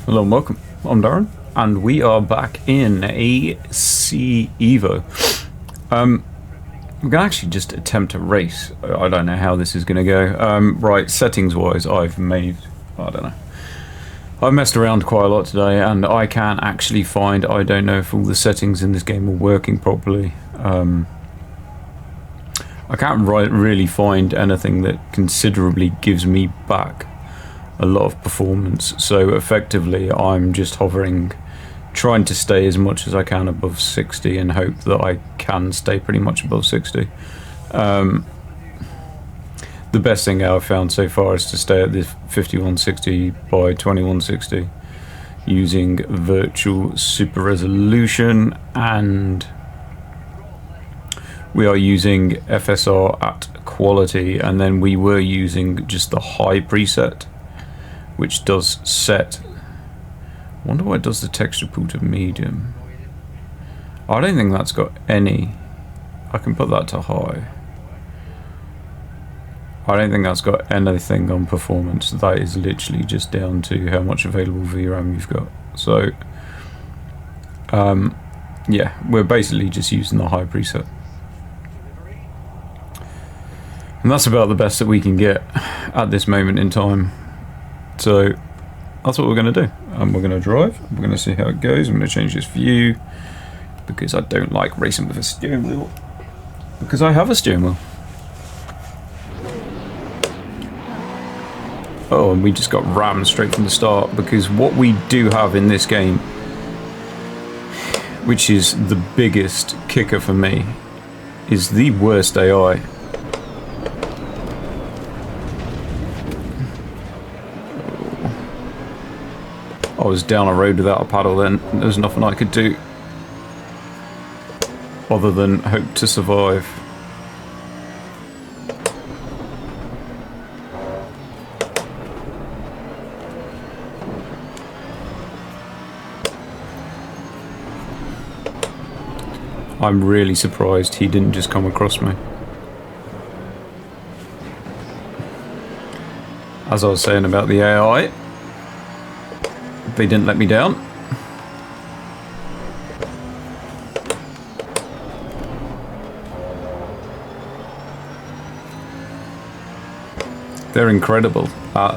Hello and welcome. I'm Darren, and we are back in AC Evo. We can actually just attempt a race. I don't know how this is going to go. Right, settings-wise, I've messed around quite a lot today, and I can't actually find. I don't know if all the settings in this game are working properly. I can't really find anything that considerably gives me back a lot of performance, so effectively I'm just hovering, trying to stay as much as I can above 60 and hope that I can stay pretty much above 60. The best thing I've found so far is to stay at this 5160 by 2160 using virtual super resolution, and we are using FSR at quality, and then we were using just the high preset, which does set. I wonder why it does the texture pool to medium. I don't think that's got any. I can put that to high. I don't think that's got anything on performance. That is literally just down to how much available VRAM you've got. So, yeah, we're basically just using the high preset. And that's about the best that we can get at this moment in time. So that's what we're going to do. We're going to drive. We're going to see how it goes. I'm going to change this view because I don't like racing with a steering wheel. Because I have a steering wheel. Oh, and we just got rammed straight from the start, because what we do have in this game, which is the biggest kicker for me, is the worst AI. I was down a road without a paddle then. There was nothing I could do other than hope to survive. I'm really surprised he didn't just come across me. As I was saying about the AI, they didn't let me down. They're incredible at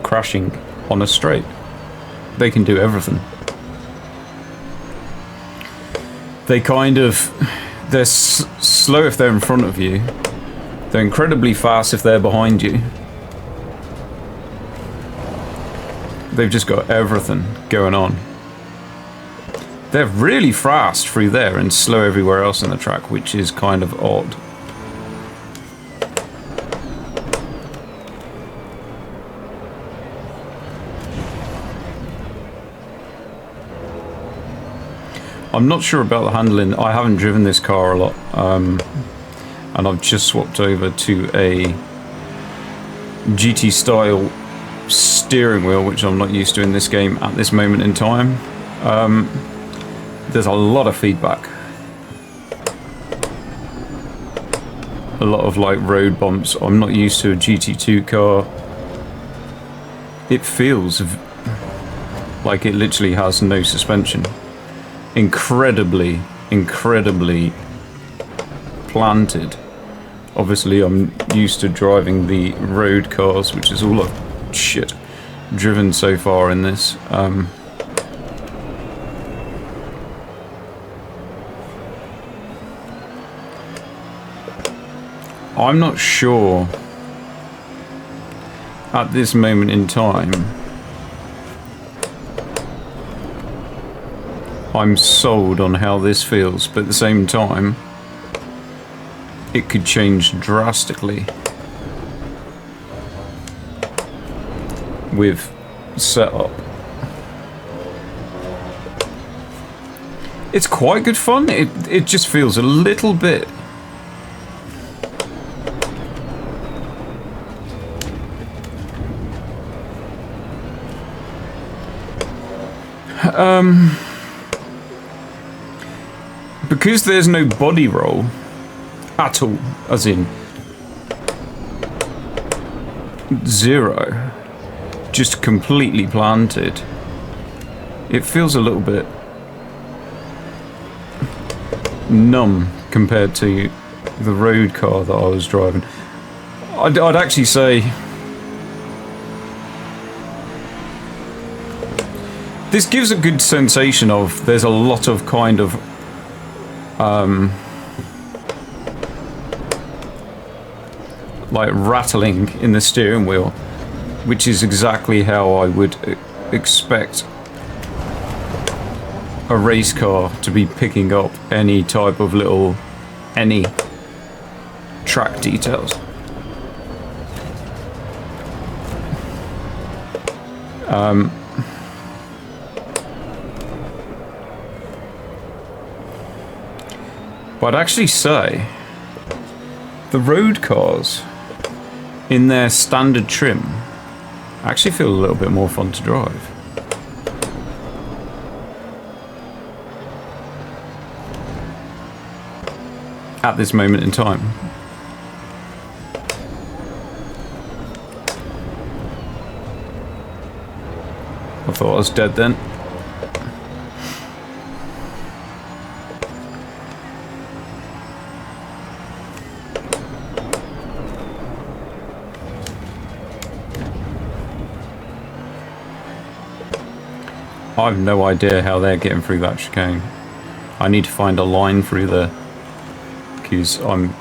crashing on a straight. They can do everything. They kind of, they're slow if they're in front of you. They're incredibly fast if they're behind you. They've just got everything going on. They're really fast through there and slow everywhere else in the track, which is kind of odd. I'm not sure about the handling. I haven't driven this car a lot. And I've just swapped over to a GT style steering wheel, which I'm not used to in this game at this moment in time. There's a lot of feedback. A lot of like road bumps. I'm not used to a GT2 car. It feels like it literally has no suspension. Incredibly planted. Obviously I'm used to driving the road cars, which is all I've driven so far in this. I'm not sure at this moment in time I'm sold on how this feels, but at the same time it could change drastically with setup. It's quite good fun. It just feels a little bit because there's no body roll at all, as in 0, just completely planted, it feels a little bit numb compared to the road car that I was driving. I'd actually say this gives a good sensation of there's a lot of kind of like rattling in the steering wheel, which is exactly how I would expect a race car to be picking up any type of any track details. But I'd actually say the road cars in their standard trim actually feel a little bit more fun to drive. At this moment in time. I thought I was dead then. I have no idea how they're getting through that chicane. I need to find a line through there, because I'm...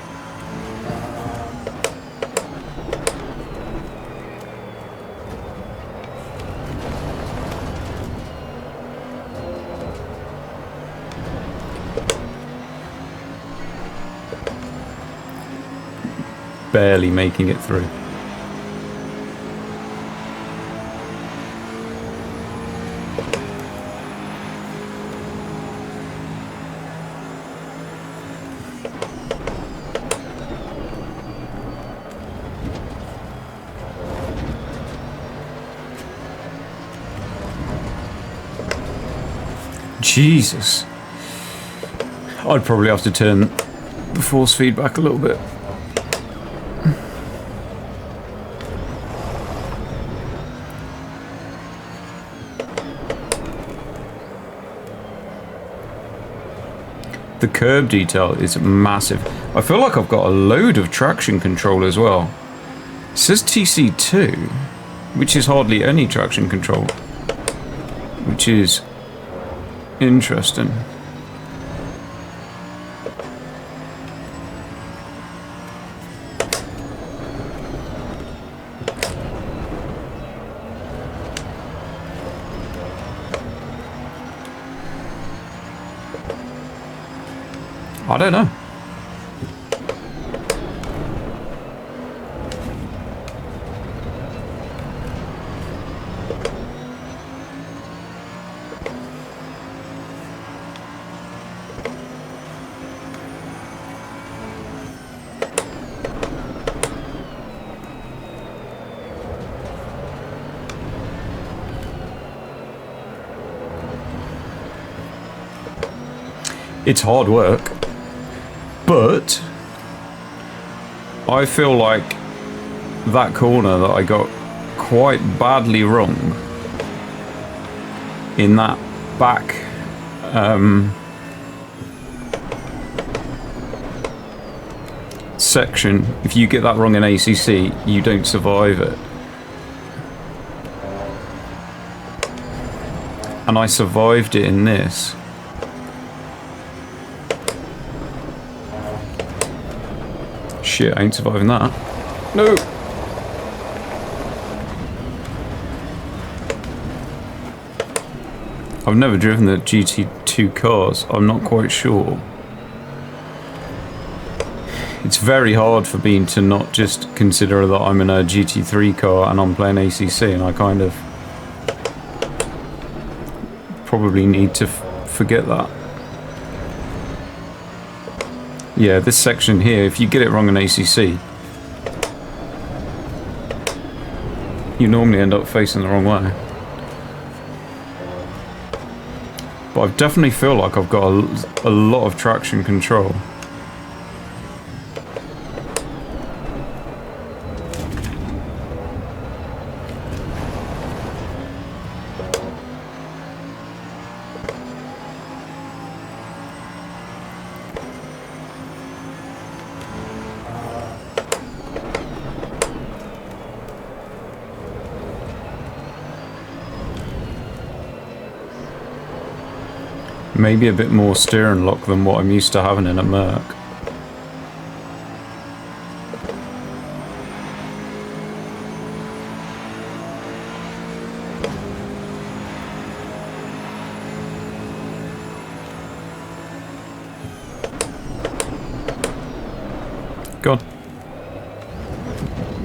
barely making it through. Jesus. I'd probably have to turn the force feed back a little bit. The curb detail is massive. I feel like I've got a load of traction control as well. It says TC2, which is hardly any traction control, which is interesting. I don't know. It's hard work, but I feel like that corner that I got quite badly wrong in that back section, if you get that wrong in ACC, you don't survive it. And I survived it in this. Shit, I ain't surviving that. No! I've never driven the GT2 cars. I'm not quite sure. It's very hard for me to not just consider that I'm in a GT3 car and I'm playing ACC, and I kind of probably need to forget that. Yeah, this section here, if you get it wrong in ACC, you normally end up facing the wrong way. But I definitely feel like I've got a lot of traction control. Maybe a bit more steering lock than what I'm used to having in a Merc. God.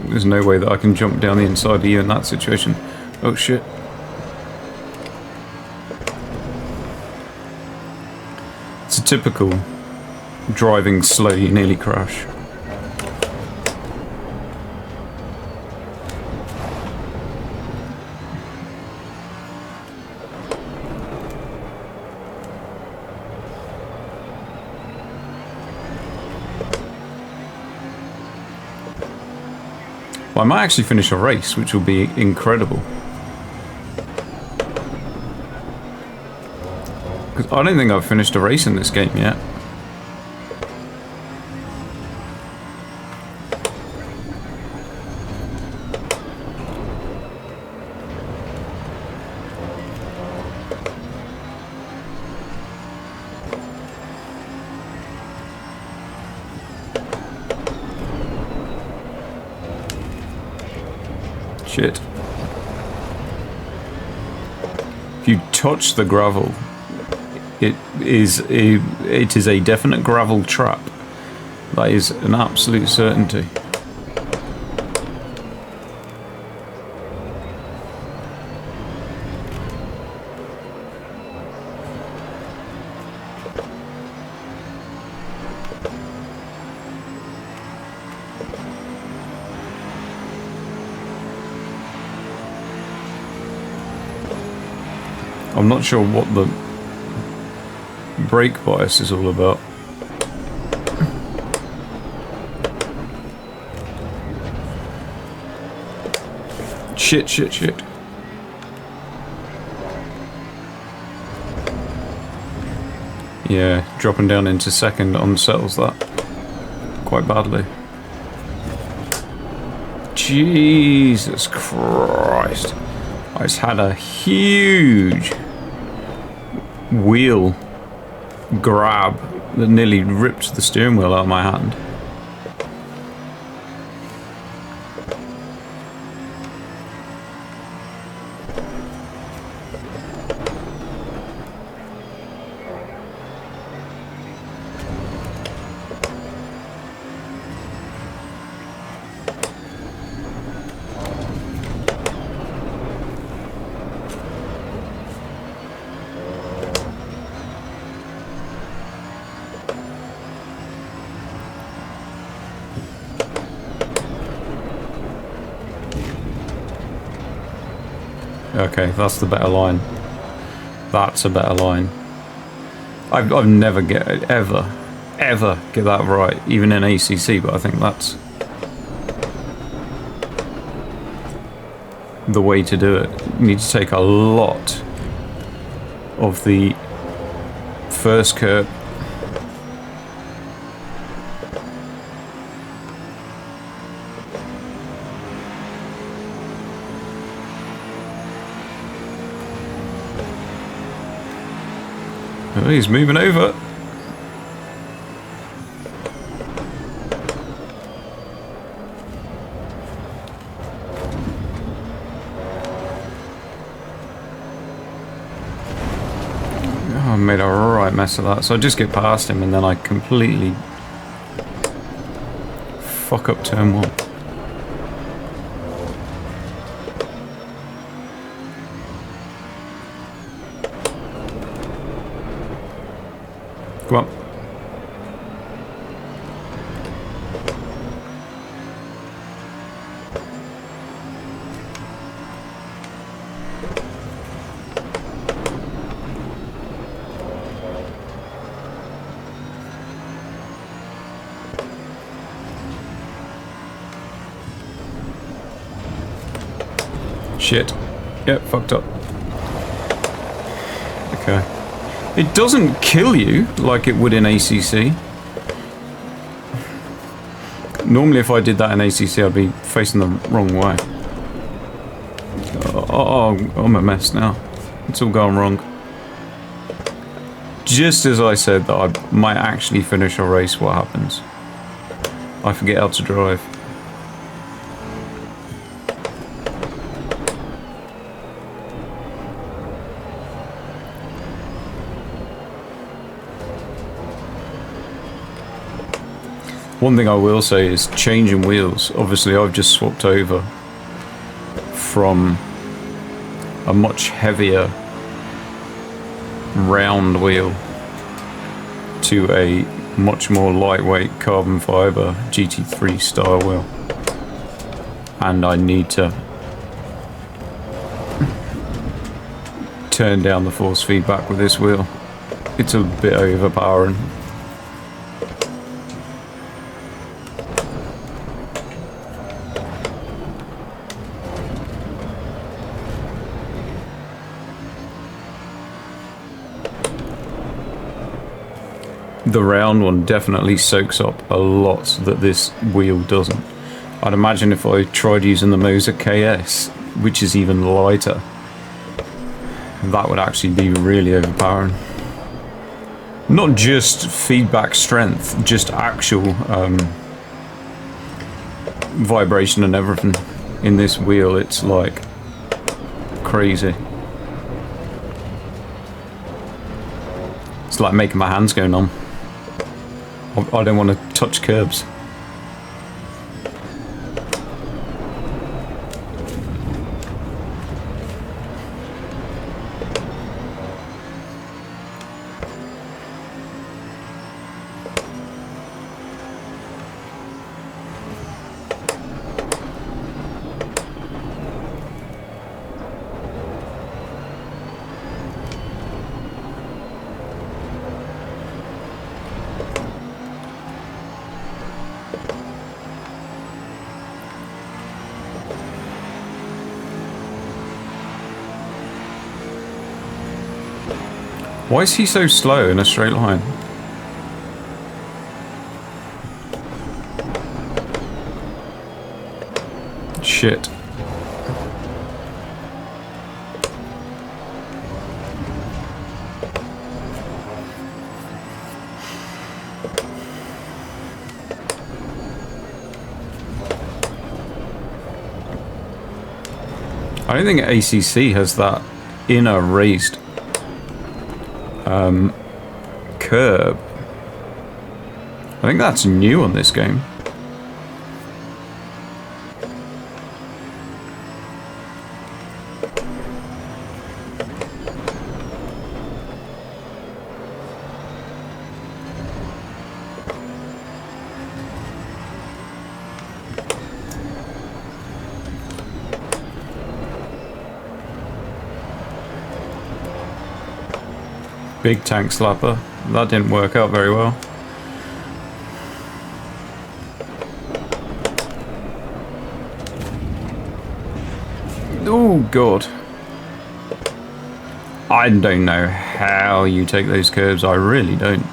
There's no way that I can jump down the inside of you in that situation. Oh shit. It's a typical driving slow, you nearly crash. Well, I might actually finish a race, which will be incredible. Because I don't think I've finished a race in this game yet. Shit. If you touch the gravel, it is a definite gravel trap. That is an absolute certainty. I'm not sure what the brake bias is all about. Shit, shit, shit. Yeah, dropping down into second unsettles that quite badly. Jesus Christ. I just had a huge wheel grab that nearly ripped the steering wheel out of my hand. Okay, that's the better line. That's a better line. I've never ever get that right, even in ACC, but I think that's the way to do it. You need to take a lot of the first curve. Oh, he's moving over. Oh, I made a right mess of that. So I just get past him and then I completely fuck up turn one. Come on. Shit. Yep, fucked up. Okay. It doesn't kill you like it would in ACC. Normally if I did that in ACC I'd be facing the wrong way. Oh, I'm a mess now. It's all going wrong. Just as I said that I might actually finish a race, what happens? I forget how to drive. One thing I will say is changing wheels. Obviously, I've just swapped over from a much heavier round wheel to a much more lightweight carbon fiber GT3 style wheel, and I need to turn down the force feedback with this wheel. It's a bit overpowering. The round one definitely soaks up a lot that this wheel doesn't. I'd imagine if I tried using the Moser KS, which is even lighter, that would actually be really overpowering. Not just feedback strength, just actual vibration and everything in this wheel. It's like crazy. It's like making my hands go numb. I don't want to touch curbs. Why is he so slow in a straight line? Shit. I don't think ACC has that inner raised curb. I think that's new on this game. Big tank slapper. That didn't work out very well. Oh god. I don't know how you take those curves. I really don't.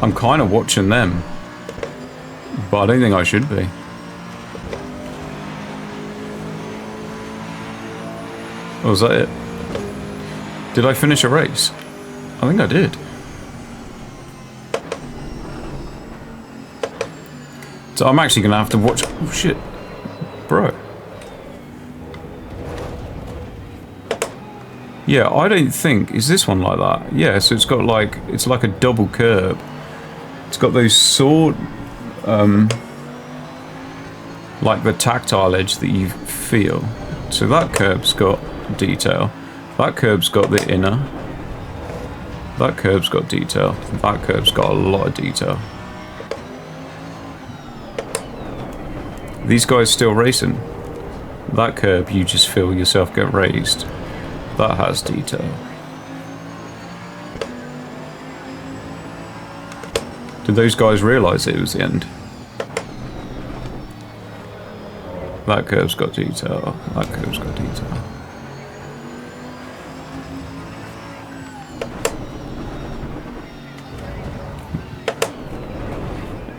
I'm kind of watching them, but I don't think I should be. Oh, was that it? Did I finish a race? I think I did. So I'm actually gonna have to watch. Oh shit, bro. Yeah, I don't think is this one like that. Yeah, so it's got like it's like a double curb. It's got those sword, like the tactile edge that you feel. So that curb's got detail. That curb's got the inner. That curb's got detail. That curb's got a lot of detail. These guys still racing. That curb, you just feel yourself get raised. That has detail. Did those guys realise it was the end? That curve's got detail. That curve's got detail.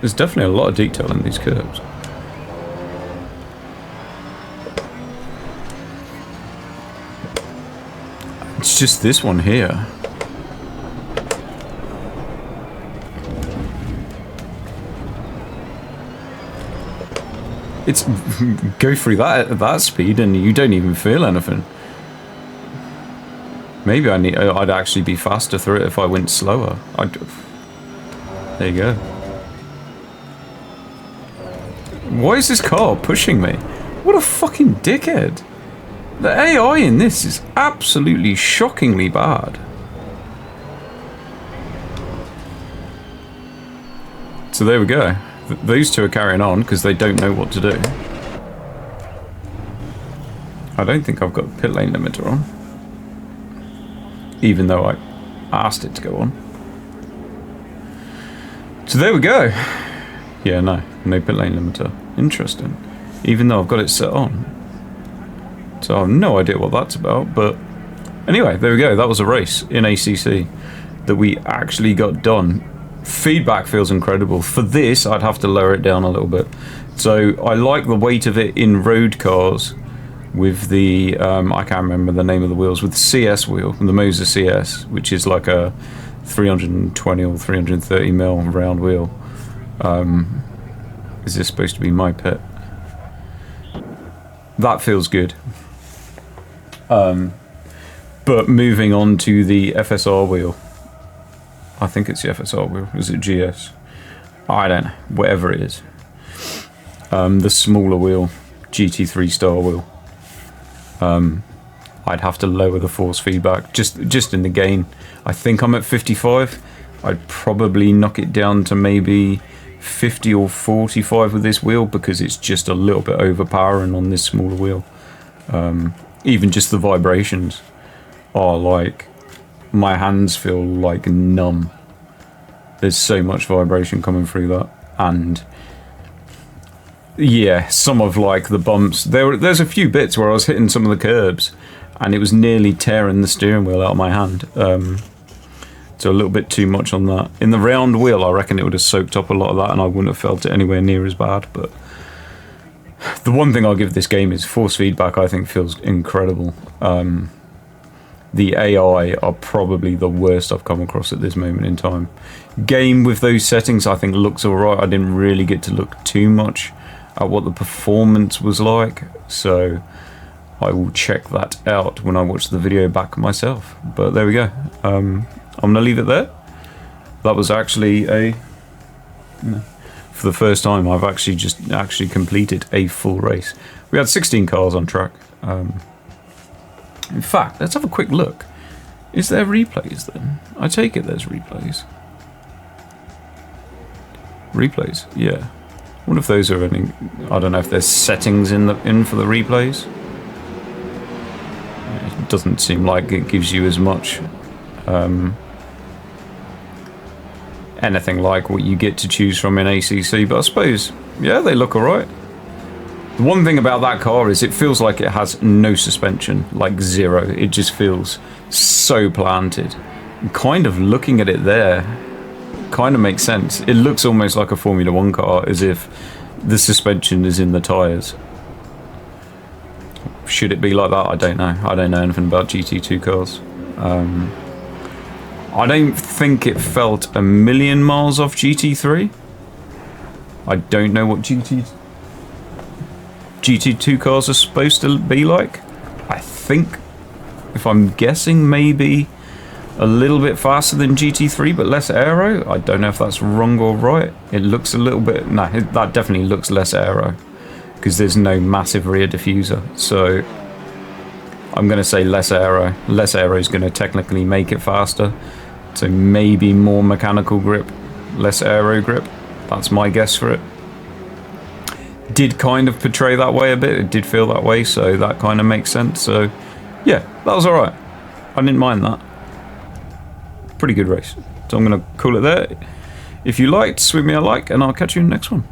There's definitely a lot of detail in these curves. It's just this one here. It's go through that at that speed and you don't even feel anything. Maybe I'd actually be faster through it if I went slower. There you go. Why is this car pushing me? What a fucking dickhead. The AI in this is absolutely shockingly bad. So there we go. Those two are carrying on because they don't know what to do. I don't think I've got the pit lane limiter on. Even though I asked it to go on. So there we go. Yeah, no pit lane limiter. Interesting. Even though I've got it set on. So I have no idea what that's about, but anyway, there we go. That was a race in ACC that we actually got done. Feedback feels incredible. For this, I'd have to lower it down a little bit. So I like the weight of it in road cars with the, I can't remember the name of the wheels, with the CS wheel, the Moser CS, which is like a 320 or 330 mil round wheel. Is this supposed to be my pit? That feels good. But moving on to the FSR wheel. I think it's the FSR wheel. Is it GS? I don't know. Whatever it is. The smaller wheel. GT3 star wheel. I'd have to lower the force feedback. Just in the gain. I think I'm at 55. I'd probably knock it down to maybe 50 or 45 with this wheel because it's just a little bit overpowering on this smaller wheel. Even just the vibrations are like, my hands feel like numb. There's so much vibration coming through that, and yeah, some of like the bumps. There's a few bits where I was hitting some of the curbs, and it was nearly tearing the steering wheel out of my hand. So a little bit too much on that. In the round wheel, I reckon it would have soaked up a lot of that, and I wouldn't have felt it anywhere near as bad. But the one thing I'll give this game is force feedback. I think feels incredible. The AI are probably the worst I've come across at this moment in time. Game with those settings I think looks alright. I didn't really get to look too much at what the performance was like, so I will check that out when I watch the video back myself. But there we go. I'm going to leave it there. That was actually for the first time I've actually completed a full race. We had 16 cars on track. In fact, let's have a quick look. Is there replays then? I take it there's replays. Replays, yeah. I wonder if those are any. I don't know if there's settings in for the replays. It doesn't seem like it gives you as much anything like what you get to choose from in ACC, but I suppose, yeah, they look alright. The one thing about that car is it feels like it has no suspension, like zero. It just feels so planted. And kind of looking at it there, kind of makes sense. It looks almost like a Formula 1 car, as if the suspension is in the tyres. Should it be like that? I don't know. I don't know anything about GT2 cars. I don't think it felt a million miles off GT3. I don't know what GT2 cars are supposed to be like. I think, if I'm guessing, maybe a little bit faster than GT3 but less aero. I don't know if that's wrong or right. It looks a little bit, no, that definitely looks less aero because there's no massive rear diffuser, so I'm going to say less aero. Less aero is going to technically make it faster, so maybe more mechanical grip, less aero grip. That's my guess for it. Did kind of portray that way a bit. It did feel that way, so that kind of makes sense. So yeah, that was alright. I didn't mind that. Pretty good race. So I'm going to call it there. If you liked, sweep me a like, and I'll catch you in the next one.